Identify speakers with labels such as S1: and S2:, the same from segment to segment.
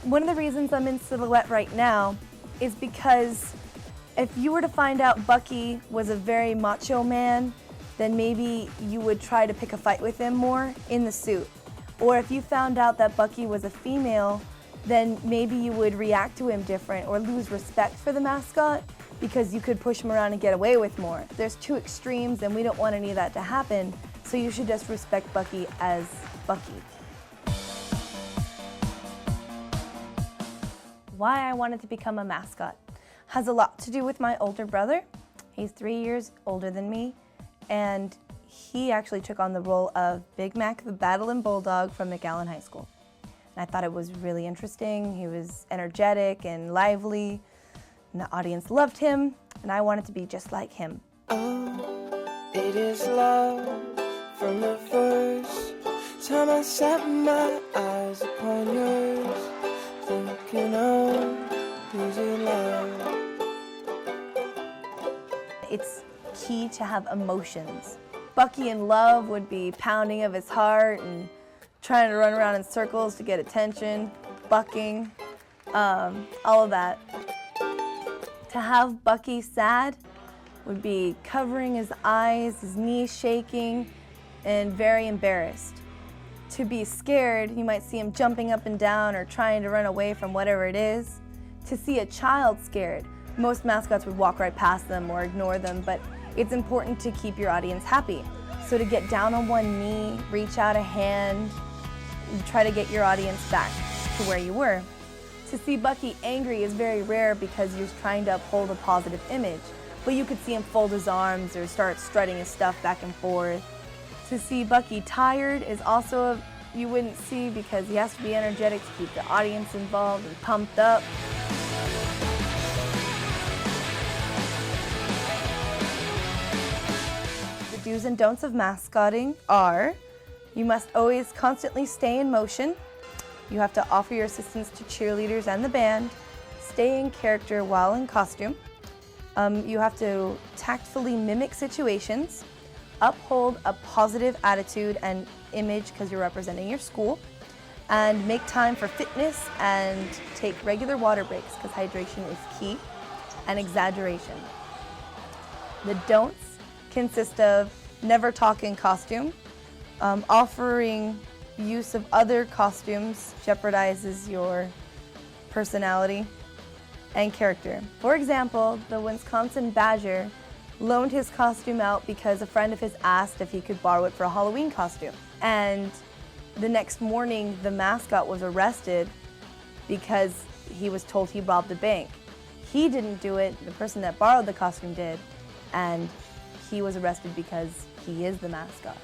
S1: One of the reasons I'm in silhouette right now is because if you were to find out Bucky was a very macho man, then maybe you would try to pick a fight with him more in the suit. Or if you found out that Bucky was a female, then maybe you would react to him different or lose respect for the mascot because you could push him around and get away with more. There's two extremes and we don't want any of that to happen, so you should just respect Bucky as Bucky. Why I wanted to become a mascot has a lot to do with my older brother. He's 3 years older than me, and he actually took on the role of Big Mac the Battling Bulldog from McAllen High School. And I thought it was really interesting. He was energetic and lively, and the audience loved him, and I wanted to be just like him.
S2: Oh, it is love from the first time I set my eyes upon yours, thinking of easy love.
S1: It's key to have emotions. Bucky in love would be pounding of his heart and trying to run around in circles to get attention, bucking, all of that. To have Bucky sad would be covering his eyes, his knees shaking, and very embarrassed. To be scared, you might see him jumping up and down or trying to run away from whatever it is. To see a child scared, most mascots would walk right past them or ignore them, but it's important to keep your audience happy. So to get down on one knee, reach out a hand, and try to get your audience back to where you were. To see Bucky angry is very rare because you're trying to uphold a positive image, but you could see him fold his arms or start strutting his stuff back and forth. To see Bucky tired is also you wouldn't see because he has to be energetic to keep the audience involved and pumped up. The do's and don'ts of mascotting are: you must always constantly stay in motion. You have to offer your assistance to cheerleaders and the band. Stay in character while in costume. You have to tactfully mimic situations. Uphold a positive attitude and image because you're representing your school. And make time for fitness and take regular water breaks because hydration is key. And exaggeration. The don'ts consist of never talk in costume. Offering use of other costumes jeopardizes your personality and character. For example, the Wisconsin Badger loaned his costume out because a friend of his asked if he could borrow it for a Halloween costume. And the next morning, the mascot was arrested because he was told he robbed a bank. He didn't do it, the person that borrowed the costume did, and he was arrested because he is the mascot.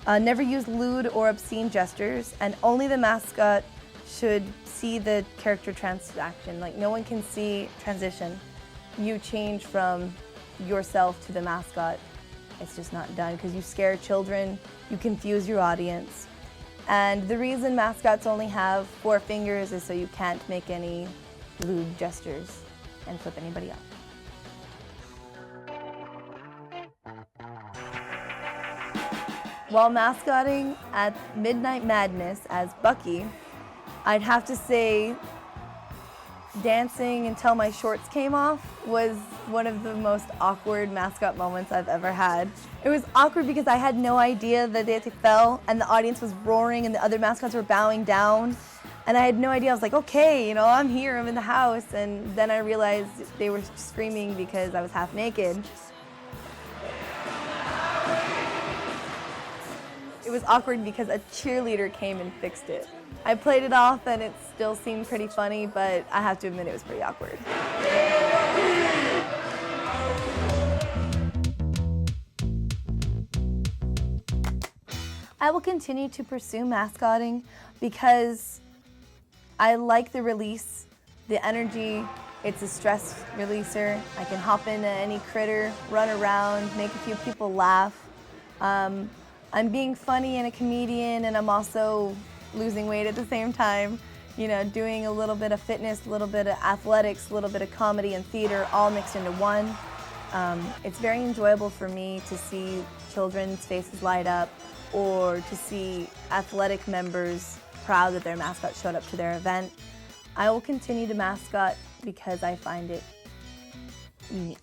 S1: Never use lewd or obscene gestures, and only the mascot should see the character transaction. Like, no one can see transition. You change from yourself to the mascot. It's just not done because you scare children, you confuse your audience. And the reason mascots only have 4 fingers is so you can't make any lewd gestures and flip anybody off. While mascotting at Midnight Madness as Bucky, I'd have to say dancing until my shorts came off was one of the most awkward mascot moments I've ever had. It was awkward because I had no idea that it fell and the audience was roaring and the other mascots were bowing down. And I had no idea. I was like, okay, you know, I'm here, I'm in the house. And then I realized they were screaming because I was half naked. It was awkward because a cheerleader came and fixed it. I played it off and it still seemed pretty funny, but I have to admit it was pretty awkward. I will continue to pursue mascotting because I like the release, the energy. It's a stress releaser. I can hop into any critter, run around, make a few people laugh. I'm being funny and a comedian, and I'm also losing weight at the same time. You know, doing a little bit of fitness, a little bit of athletics, a little bit of comedy and theater, all mixed into one. It's very enjoyable for me to see children's faces light up or to see athletic members proud that their mascot showed up to their event. I will continue to mascot because I find it unique.